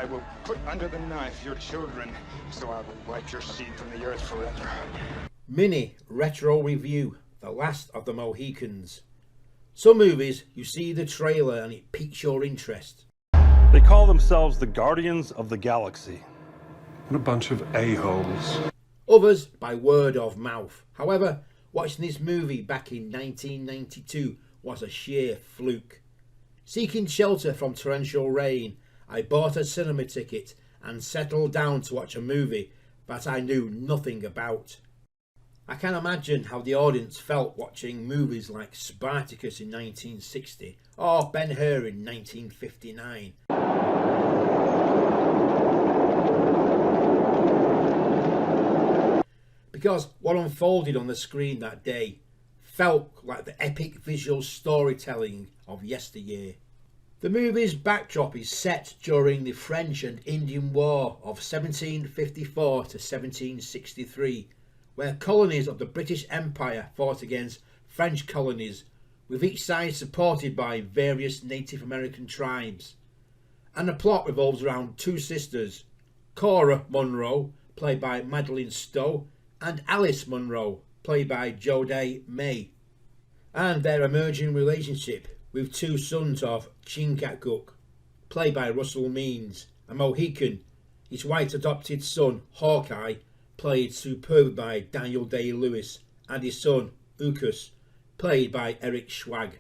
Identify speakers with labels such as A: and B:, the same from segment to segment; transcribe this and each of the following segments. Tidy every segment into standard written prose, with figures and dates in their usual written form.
A: I will put under the knife your children, so I will wipe your seed from the earth forever.
B: Mini retro review, The Last of the Mohicans. Some movies, you see the trailer and it piques your interest.
C: They call themselves the Guardians of the Galaxy.
D: What a bunch of a-holes.
B: Others by word of mouth. However, watching this movie back in 1992 was a sheer fluke. Seeking shelter from torrential rain, I bought a cinema ticket and settled down to watch a movie that I knew nothing about. I can imagine how the audience felt watching movies like Spartacus in 1960 or Ben-Hur in 1959. Because what unfolded on the screen that day felt like the epic visual storytelling of yesteryear. The movie's backdrop is set during the French and Indian War of 1754 to 1763, where colonies of the British Empire fought against French colonies, with each side supported by various Native American tribes. And the plot revolves around two sisters, Cora Munro, played by Madeline Stowe, and Alice Munro, played by Jodie May, and their emerging relationship with two sons of Chingachgook, played by Russell Means, a Mohican, his white adopted son Hawkeye, played superb by Daniel Day-Lewis, and his son Ucas, played by Eric Schwag.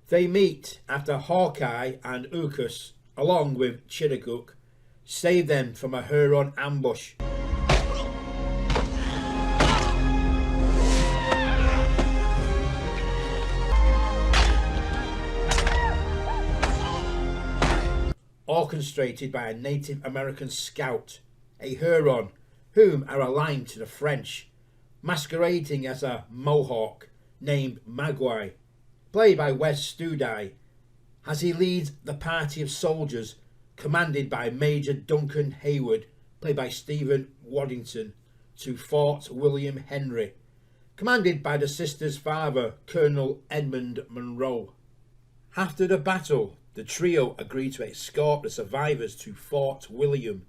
B: They meet after Hawkeye and Ucas, along with Chingachgook, save them from a Huron ambush. Orchestrated by a Native American scout, a Huron, whom are aligned to the French, masquerading as a Mohawk named Magui, played by Wes Studi, as he leads the party of soldiers commanded by Major Duncan Hayward, played by Stephen Waddington, to Fort William Henry, commanded by the sisters' father, Colonel Edmund Monroe. After the battle, the trio agreed to escort the survivors to Fort William.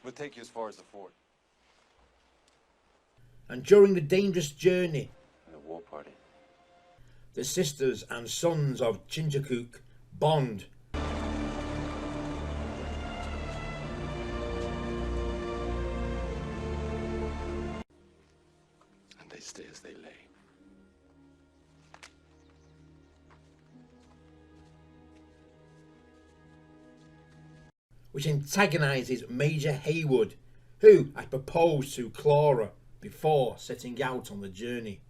E: We'll take you as far as the fort.
B: And during the dangerous journey,
E: The war party.
B: the sisters and sons of Chingachgook bond.
E: And they stay as they lay.
B: Which antagonises Major Hayward, who had proposed to Clara before setting out on the journey.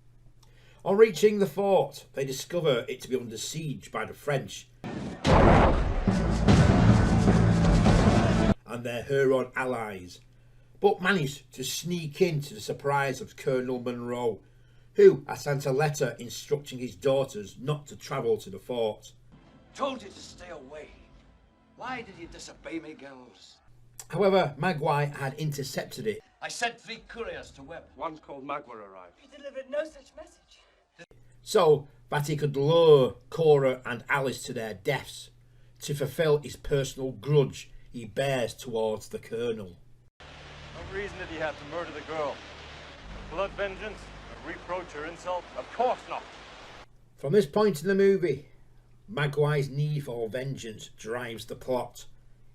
B: On reaching the fort, they discover it to be under siege by the French and their Huron allies, but manage to sneak in to the surprise of Colonel Monroe, who had sent a letter instructing his daughters not to travel to the fort.
F: Told you to stay away. Why did you disobey me, girls?
B: However, Magui had intercepted it.
F: I sent 3 couriers to Webb.
D: One called Magua arrived.
G: You delivered no such message.
B: So that he could lure Cora and Alice to their deaths to fulfill his personal grudge he bears towards the Colonel.
C: What reason did he have to murder the girl? Blood vengeance? A reproach or insult?
F: Of course not.
B: From this point in the movie, Magui's need for vengeance drives the plot.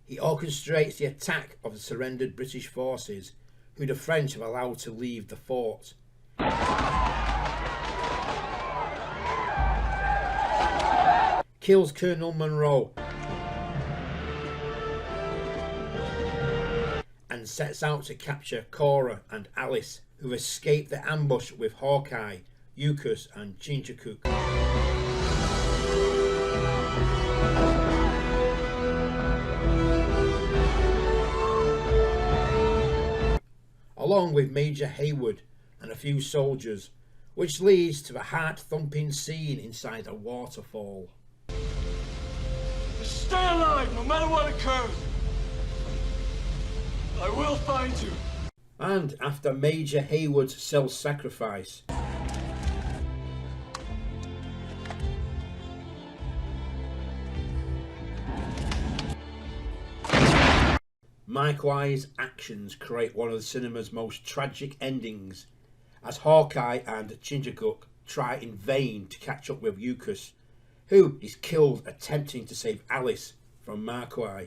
B: He orchestrates the attack of the surrendered British forces, who the French have allowed to leave the fort. Kills Colonel Monroe and sets out to capture Cora and Alice, who escape the ambush with Hawkeye, Ucas and Chingachgook. Along with Major Hayward and a few soldiers, which leads to a heart-thumping scene inside a waterfall.
F: Stay alive, no matter what occurs. I will find you.
B: And after Major Hayward's self-sacrifice, Hawkeye's actions create one of the cinema's most tragic endings, as Hawkeye and Chingachgook try in vain to catch up with Euchus, who is killed attempting to save Alice from Hawkeye.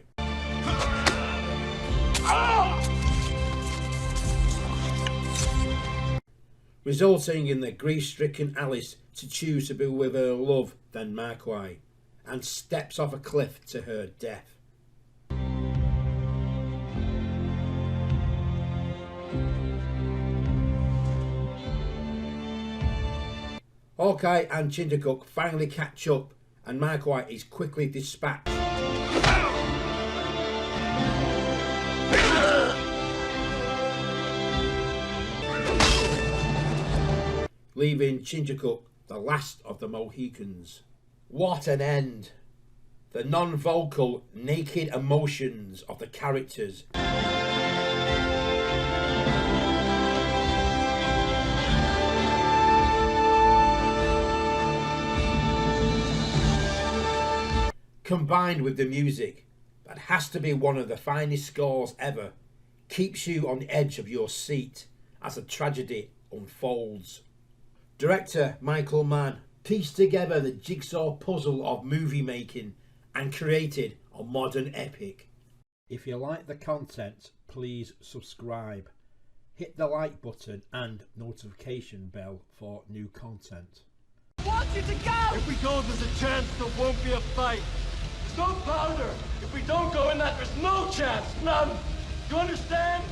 B: Resulting in the grief-stricken Alice to choose to be with her love than Hawkeye, and steps off a cliff to her death. Hawkeye and Chingachgook finally catch up, and Hawkeye is quickly dispatched. Leaving Chingachgook the last of the Mohicans. What an end! The non-vocal, naked emotions of the characters. Combined with the music, that has to be one of the finest scores ever, keeps you on the edge of your seat as the tragedy unfolds. Director Michael Mann pieced together the jigsaw puzzle of movie making and created a modern epic. If you like the content, please subscribe. Hit the like button and notification bell for new content.
G: I want you to go!
C: If we go, there's a chance there won't be a fight. There's no powder. If we don't go in that, there's no chance. None. You understand?